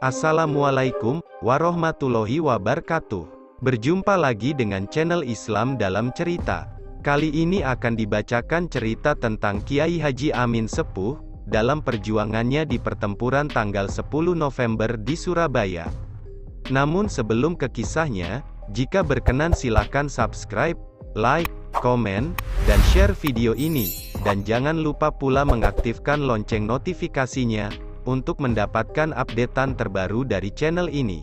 Assalamualaikum warahmatullahi wabarakatuh. Berjumpa lagi dengan channel Islam dalam Cerita. Kali ini akan dibacakan cerita tentang Kiai Haji Amin Sepuh, dalam perjuangannya di pertempuran tanggal 10 November di Surabaya. Namun sebelum ke kisahnya, jika berkenan silakan subscribe, like, komen, dan share video ini. Dan jangan lupa pula mengaktifkan lonceng notifikasinya, untuk mendapatkan updatean terbaru dari channel ini.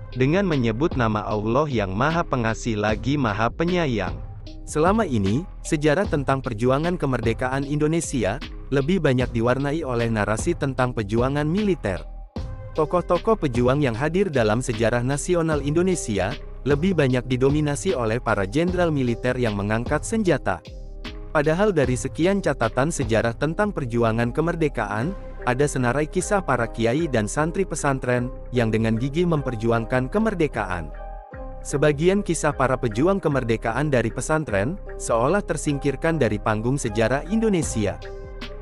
Dengan menyebut nama Allah yang Maha Pengasih lagi Maha Penyayang. Selama ini, sejarah tentang perjuangan kemerdekaan Indonesia, lebih banyak diwarnai oleh narasi tentang perjuangan militer. Tokoh-tokoh pejuang yang hadir dalam sejarah nasional Indonesia, lebih banyak didominasi oleh para jenderal militer yang mengangkat senjata. Padahal dari sekian catatan sejarah tentang perjuangan kemerdekaan, ada senarai kisah para kiai dan santri pesantren, yang dengan gigih memperjuangkan kemerdekaan. Sebagian kisah para pejuang kemerdekaan dari pesantren, seolah tersingkirkan dari panggung sejarah Indonesia.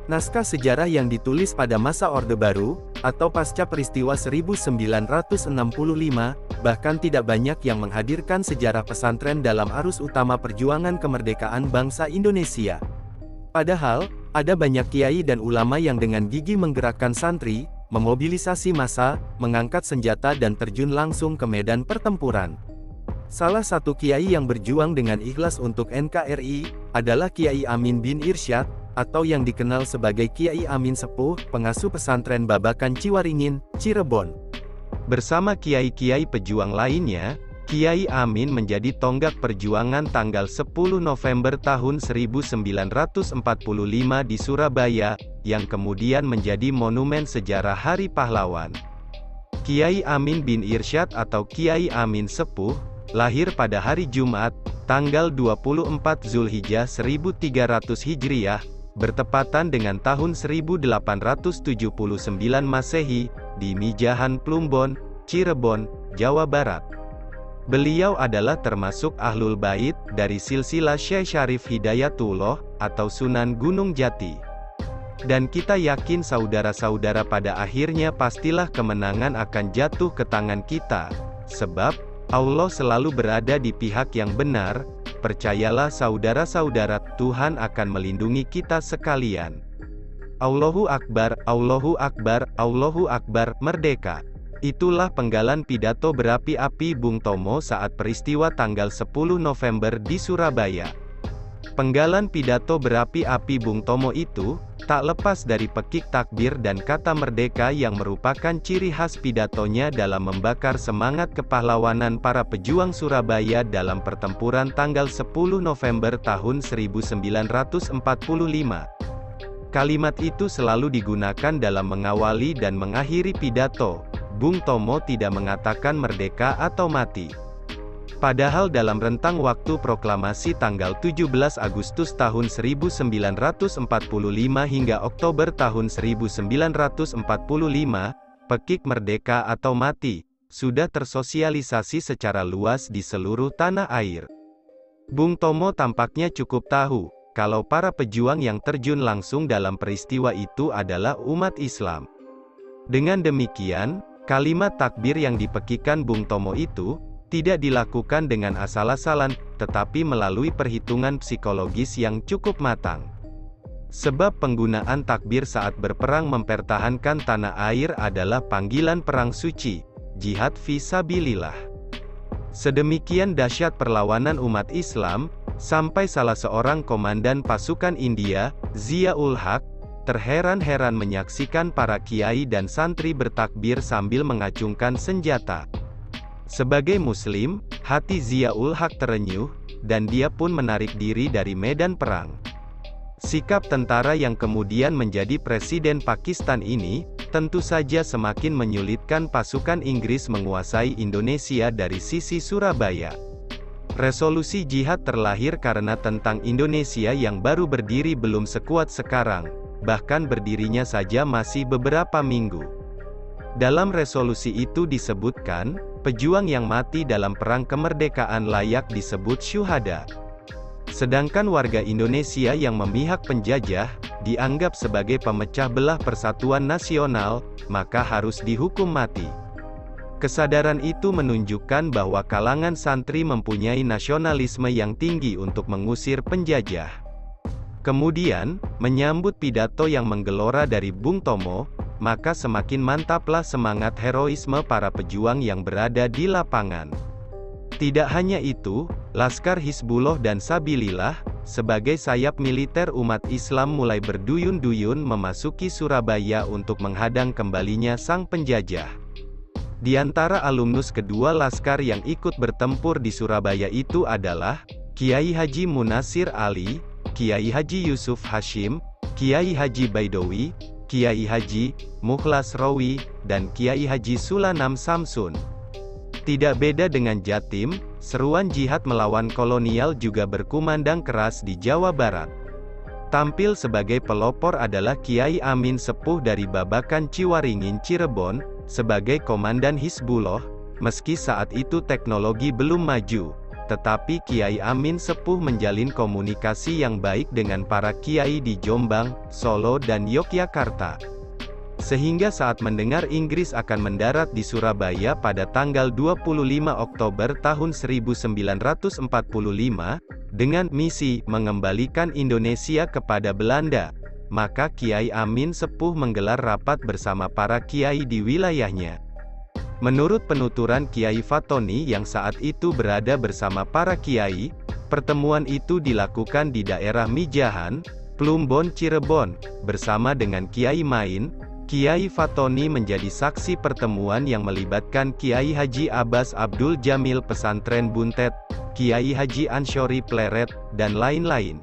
Naskah sejarah yang ditulis pada masa Orde Baru, atau pasca peristiwa 1965, bahkan tidak banyak yang menghadirkan sejarah pesantren dalam arus utama perjuangan kemerdekaan bangsa Indonesia. Padahal, ada banyak kiai dan ulama yang dengan gigih menggerakkan santri, memobilisasi massa, mengangkat senjata dan terjun langsung ke medan pertempuran. Salah satu kiai yang berjuang dengan ikhlas untuk NKRI, adalah Kiai Amin bin Irsyad, atau yang dikenal sebagai Kiai Amin Sepuh, pengasuh pesantren Babakan Ciwaringin, Cirebon. Bersama kiai-kiai pejuang lainnya, Kiai Amin menjadi tonggak perjuangan tanggal 10 November tahun 1945 di Surabaya, yang kemudian menjadi monumen sejarah Hari Pahlawan. Kiai Amin bin Irsyad atau Kiai Amin Sepuh, lahir pada hari Jumat, tanggal 24 Zulhijjah 1300 Hijriah, bertepatan dengan tahun 1879 Masehi, di Mijahan Plumbon, Cirebon, Jawa Barat. Beliau adalah termasuk Ahlul Bait, dari silsilah Syekh Syarif Hidayatullah, atau Sunan Gunung Jati. Dan kita yakin saudara-saudara pada akhirnya pastilah kemenangan akan jatuh ke tangan kita. Sebab, Allah selalu berada di pihak yang benar. Percayalah saudara-saudara, Tuhan akan melindungi kita sekalian. Allahu Akbar, Allahu Akbar, Allahu Akbar, Merdeka! Itulah penggalan pidato berapi-api Bung Tomo saat peristiwa tanggal 10 November di Surabaya. Penggalan pidato berapi-api Bung Tomo itu, tak lepas dari pekik takbir dan kata merdeka yang merupakan ciri khas pidatonya dalam membakar semangat kepahlawanan para pejuang Surabaya dalam pertempuran tanggal 10 November tahun 1945. Kalimat itu selalu digunakan dalam mengawali dan mengakhiri pidato. Bung Tomo tidak mengatakan merdeka atau mati. Padahal dalam rentang waktu proklamasi tanggal 17 Agustus tahun 1945 hingga Oktober tahun 1945, pekik merdeka atau mati, sudah tersosialisasi secara luas di seluruh tanah air. Bung Tomo tampaknya cukup tahu, kalau para pejuang yang terjun langsung dalam peristiwa itu adalah umat Islam. Dengan demikian, kalimat takbir yang dipekikan Bung Tomo itu, tidak dilakukan dengan asal-asalan, tetapi melalui perhitungan psikologis yang cukup matang. Sebab penggunaan takbir saat berperang mempertahankan tanah air adalah panggilan perang suci, jihad fi sabilillah. Sedemikian dahsyat perlawanan umat Islam, sampai salah seorang komandan pasukan India, Zia-ul Haq, terheran-heran menyaksikan para kiai dan santri bertakbir sambil mengacungkan senjata. Sebagai Muslim, hati Zia-ul Haq terenyuh, dan dia pun menarik diri dari medan perang. Sikap tentara yang kemudian menjadi presiden Pakistan ini, tentu saja semakin menyulitkan pasukan Inggris menguasai Indonesia dari sisi Surabaya. Resolusi jihad terlahir karena tentang Indonesia yang baru berdiri belum sekuat sekarang. Bahkan berdirinya saja masih beberapa minggu. Dalam resolusi itu disebutkan, pejuang yang mati dalam perang kemerdekaan layak disebut syuhada. Sedangkan warga Indonesia yang memihak penjajah, dianggap sebagai pemecah belah persatuan nasional, maka harus dihukum mati. Kesadaran itu menunjukkan bahwa kalangan santri mempunyai nasionalisme yang tinggi untuk mengusir penjajah. Kemudian, menyambut pidato yang menggelora dari Bung Tomo, maka semakin mantaplah semangat heroisme para pejuang yang berada di lapangan. Tidak hanya itu, Laskar Hizbullah dan Sabilillah, sebagai sayap militer umat Islam mulai berduyun-duyun memasuki Surabaya untuk menghadang kembalinya sang penjajah. Di antara alumnus kedua laskar yang ikut bertempur di Surabaya itu adalah Kiai Haji Munasir Ali, Kiai Haji Yusuf Hashim, Kiai Haji Baidowi, Kiai Haji Mukhlas Rawi, dan Kiai Haji Sulanam Samsun. Tidak beda dengan Jatim, seruan jihad melawan kolonial juga berkumandang keras di Jawa Barat. Tampil sebagai pelopor adalah Kiai Amin Sepuh dari Babakan Ciwaringin Cirebon, sebagai komandan Hizbullah. Meski saat itu teknologi belum maju, tetapi Kiai Amin Sepuh menjalin komunikasi yang baik dengan para kiai di Jombang, Solo dan Yogyakarta. Sehingga saat mendengar Inggris akan mendarat di Surabaya pada tanggal 25 Oktober tahun 1945, dengan misi mengembalikan Indonesia kepada Belanda, maka Kiai Amin Sepuh menggelar rapat bersama para kiai di wilayahnya. Menurut penuturan Kiai Fatoni yang saat itu berada bersama para kiai, pertemuan itu dilakukan di daerah Mijahan, Plumbon Cirebon, bersama dengan Kiai Main. Kiai Fatoni menjadi saksi pertemuan yang melibatkan Kiai Haji Abbas Abdul Jamil Pesantren Buntet, Kiai Haji Ansyori Pleret, dan lain-lain.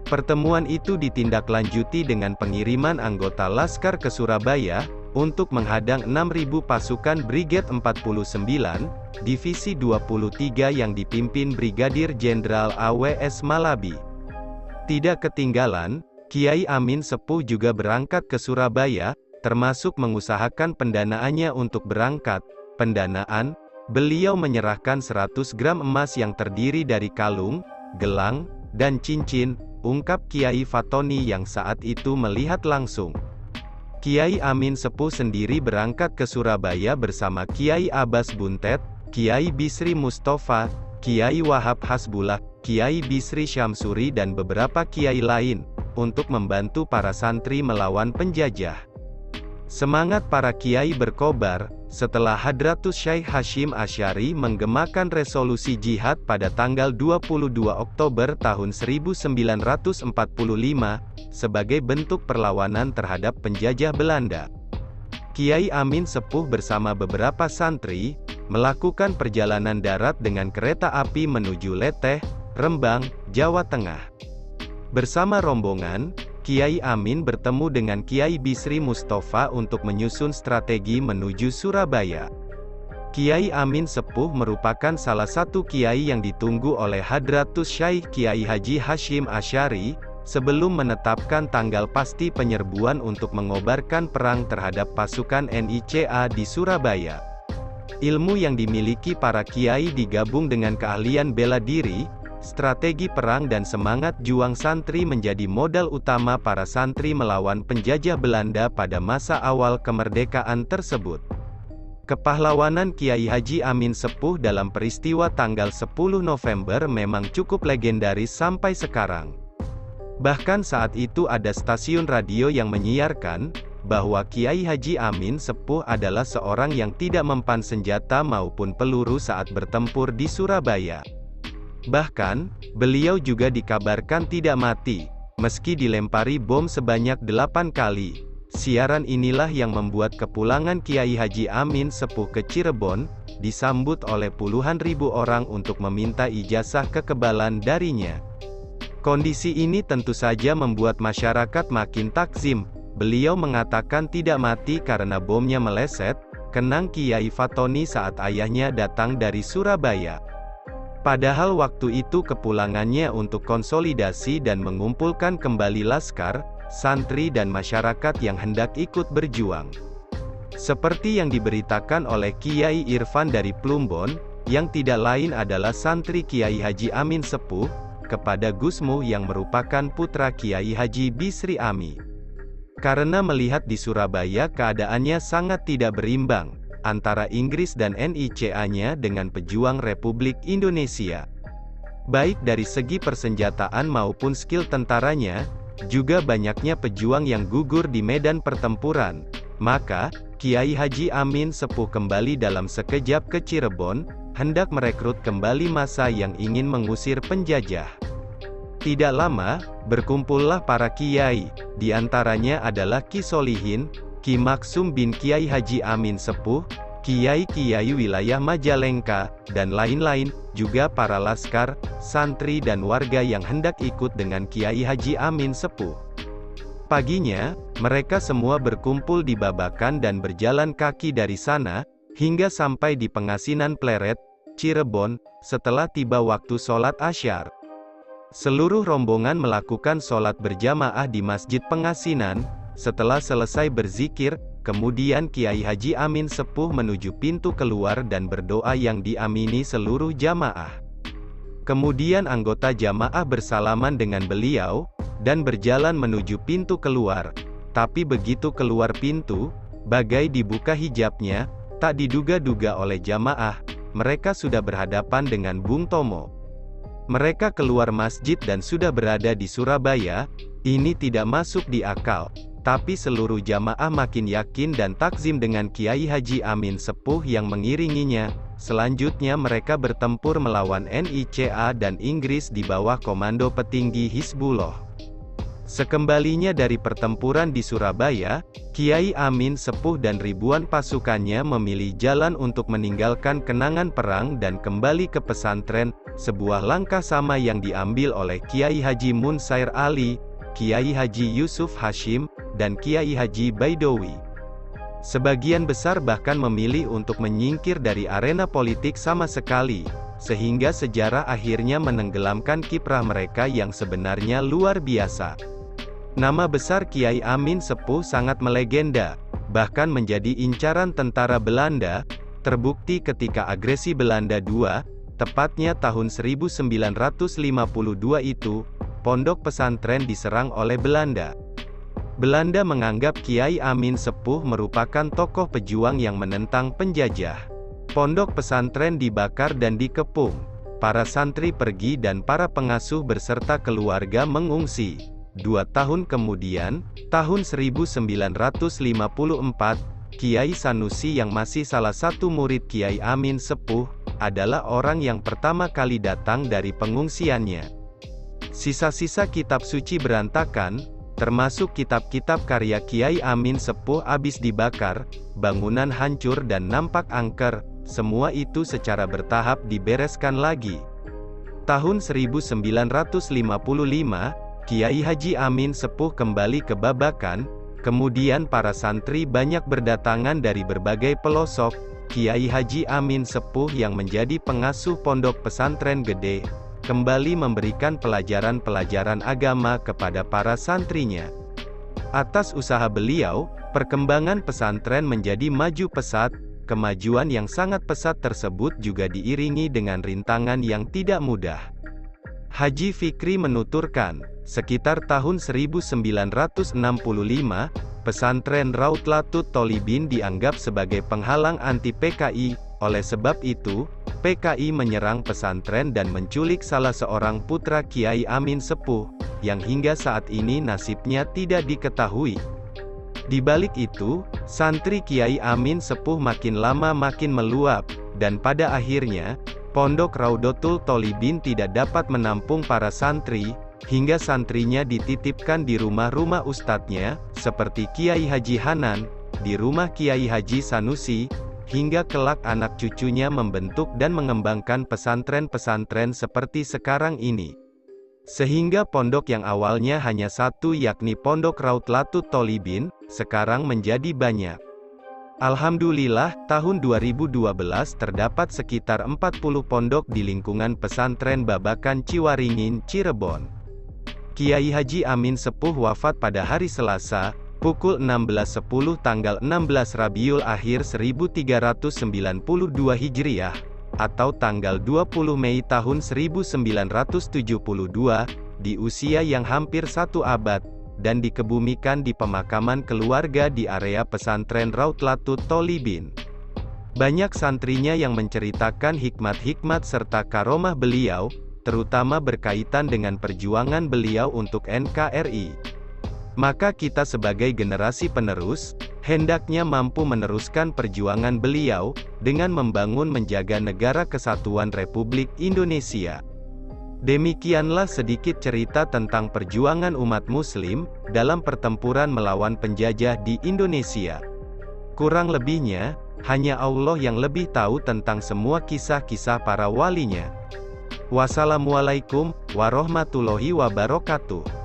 Pertemuan itu ditindaklanjuti dengan pengiriman anggota laskar ke Surabaya, untuk menghadang 6.000 pasukan Brigade 49, Divisi 23 yang dipimpin Brigadir Jenderal A.W.S. Malabi. Tidak ketinggalan, Kiai Amin Sepuh juga berangkat ke Surabaya, termasuk mengusahakan pendanaannya untuk berangkat. Pendanaan, beliau menyerahkan 100 gram emas yang terdiri dari kalung, gelang, dan cincin, ungkap Kiai Fatoni yang saat itu melihat langsung. Kiai Amin Sepuh sendiri berangkat ke Surabaya bersama Kiai Abbas Buntet, Kiai Bisri Mustafa, Kiai Wahab Hasbullah, Kiai Bisri Syamsuri dan beberapa kiai lain, untuk membantu para santri melawan penjajah. Semangat para kiai berkobar, setelah Hadratus Syekh Hashim Asy'ari menggemakan resolusi jihad pada tanggal 22 Oktober tahun 1945, sebagai bentuk perlawanan terhadap penjajah Belanda. Kiai Amin Sepuh bersama beberapa santri, melakukan perjalanan darat dengan kereta api menuju Leteh, Rembang, Jawa Tengah. Bersama rombongan, Kiai Amin bertemu dengan Kiai Bisri Mustafa untuk menyusun strategi menuju Surabaya. Kiai Amin Sepuh merupakan salah satu kiai yang ditunggu oleh Hadratus Syekh Kiai Haji Hashim Asy'ari, sebelum menetapkan tanggal pasti penyerbuan untuk mengobarkan perang terhadap pasukan NICA di Surabaya. Ilmu yang dimiliki para kiai digabung dengan keahlian bela diri, strategi perang dan semangat juang santri menjadi modal utama para santri melawan penjajah Belanda pada masa awal kemerdekaan tersebut. Kepahlawanan Kiai Haji Amin Sepuh dalam peristiwa tanggal 10 November memang cukup legendaris sampai sekarang. Bahkan saat itu ada stasiun radio yang menyiarkan, bahwa Kiai Haji Amin Sepuh adalah seorang yang tidak mempan senjata maupun peluru saat bertempur di Surabaya. Bahkan, beliau juga dikabarkan tidak mati, meski dilempari bom sebanyak 8 kali. Siaran inilah yang membuat kepulangan Kiai Haji Amin Sepuh ke Cirebon, disambut oleh puluhan ribu orang untuk meminta ijazah kekebalan darinya. Kondisi ini tentu saja membuat masyarakat makin takzim. Beliau mengatakan tidak mati karena bomnya meleset, kenang Kiai Fatoni saat ayahnya datang dari Surabaya. Padahal waktu itu kepulangannya untuk konsolidasi dan mengumpulkan kembali laskar, santri dan masyarakat yang hendak ikut berjuang. Seperti yang diberitakan oleh Kiai Irfan dari Plumbon, yang tidak lain adalah santri Kiai Haji Amin Sepuh, kepada Gusmu yang merupakan putra Kiai Haji Bisri Ami. Karena melihat di Surabaya keadaannya sangat tidak berimbang antara Inggris dan NICA-nya dengan pejuang Republik Indonesia. Baik dari segi persenjataan maupun skill tentaranya, juga banyaknya pejuang yang gugur di medan pertempuran. Maka, Kiai Haji Amin Sepuh kembali dalam sekejap ke Cirebon, hendak merekrut kembali massa yang ingin mengusir penjajah. Tidak lama, berkumpullah para kiai, di antaranya adalah Ki Solihin, Ki Maksum bin Kiai Haji Amin Sepuh, kiai-kiai wilayah Majalengka, dan lain-lain, juga para laskar, santri dan warga yang hendak ikut dengan Kiai Haji Amin Sepuh. Paginya, mereka semua berkumpul di Babakan dan berjalan kaki dari sana, hingga sampai di Pengasinan Pleret, Cirebon, setelah tiba waktu sholat Asyar. Seluruh rombongan melakukan sholat berjamaah di Masjid Pengasinan. Setelah selesai berzikir, kemudian Kiai Haji Amin Sepuh menuju pintu keluar dan berdoa yang diamini seluruh jamaah. Kemudian anggota jamaah bersalaman dengan beliau, dan berjalan menuju pintu keluar. Tapi begitu keluar pintu, bagai dibuka hijabnya, tak diduga-duga oleh jamaah, mereka sudah berhadapan dengan Bung Tomo. Mereka keluar masjid dan sudah berada di Surabaya. Ini tidak masuk di akal. Tapi seluruh jamaah makin yakin dan takzim dengan Kiai Haji Amin Sepuh yang mengiringinya. Selanjutnya mereka bertempur melawan NICA dan Inggris di bawah komando petinggi Hizbullah. Sekembalinya dari pertempuran di Surabaya, Kiai Amin Sepuh dan ribuan pasukannya memilih jalan untuk meninggalkan kenangan perang dan kembali ke pesantren, sebuah langkah sama yang diambil oleh Kiai Haji Munsair Ali, Kiai Haji Yusuf Hashim, dan Kiai Haji Baidowi. Sebagian besar bahkan memilih untuk menyingkir dari arena politik sama sekali, sehingga sejarah akhirnya menenggelamkan kiprah mereka yang sebenarnya luar biasa. Nama besar Kiai Amin Sepuh sangat melegenda, bahkan menjadi incaran tentara Belanda, terbukti ketika agresi Belanda II, tepatnya tahun 1952 itu, pondok pesantren diserang oleh Belanda. Belanda menganggap Kiai Amin Sepuh merupakan tokoh pejuang yang menentang penjajah. Pondok pesantren dibakar dan dikepung. Para santri pergi dan para pengasuh beserta keluarga mengungsi. 2 tahun kemudian, tahun 1954, Kiai Sanusi yang masih salah satu murid Kiai Amin Sepuh, adalah orang yang pertama kali datang dari pengungsiannya. Sisa-sisa kitab suci berantakan, termasuk kitab-kitab karya Kiai Amin Sepuh habis dibakar, bangunan hancur dan nampak angker, semua itu secara bertahap dibereskan lagi. Tahun 1955, Kiai Haji Amin Sepuh kembali ke Babakan, kemudian para santri banyak berdatangan dari berbagai pelosok. Kiai Haji Amin Sepuh yang menjadi pengasuh pondok pesantren gede, kembali memberikan pelajaran-pelajaran agama kepada para santrinya. Atas usaha beliau, perkembangan pesantren menjadi maju pesat. Kemajuan yang sangat pesat tersebut juga diiringi dengan rintangan yang tidak mudah. Haji Fikri menuturkan, sekitar tahun 1965, pesantren Rautlatut Tholibin dianggap sebagai penghalang anti PKI, oleh sebab itu, PKI menyerang pesantren dan menculik salah seorang putra Kiai Amin Sepuh, yang hingga saat ini nasibnya tidak diketahui. Di balik itu, santri Kiai Amin Sepuh makin lama makin meluap, dan pada akhirnya, Pondok Raudotul Tholibin tidak dapat menampung para santri, hingga santrinya dititipkan di rumah-rumah ustadznya, seperti Kiai Haji Hanan, di rumah Kiai Haji Sanusi, hingga kelak anak cucunya membentuk dan mengembangkan pesantren-pesantren seperti sekarang ini. Sehingga pondok yang awalnya hanya satu yakni Pondok Rautlatut Tholibin, sekarang menjadi banyak. Alhamdulillah, tahun 2012 terdapat sekitar 40 pondok di lingkungan pesantren Babakan Ciwaringin, Cirebon. Kiai Haji Amin Sepuh wafat pada hari Selasa, pukul 16.10 tanggal 16 Rabiul Akhir 1392 Hijriah, atau tanggal 20 Mei tahun 1972, di usia yang hampir 1 abad, dan dikebumikan di pemakaman keluarga di area pesantren Rautlatut Tholibin. Banyak santrinya yang menceritakan hikmat-hikmat serta karomah beliau, terutama berkaitan dengan perjuangan beliau untuk NKRI. Maka kita sebagai generasi penerus, hendaknya mampu meneruskan perjuangan beliau, dengan membangun menjaga negara kesatuan Republik Indonesia. Demikianlah sedikit cerita tentang perjuangan umat Muslim, dalam pertempuran melawan penjajah di Indonesia. Kurang lebihnya, hanya Allah yang lebih tahu tentang semua kisah-kisah para walinya. Wassalamualaikum warahmatullahi wabarakatuh.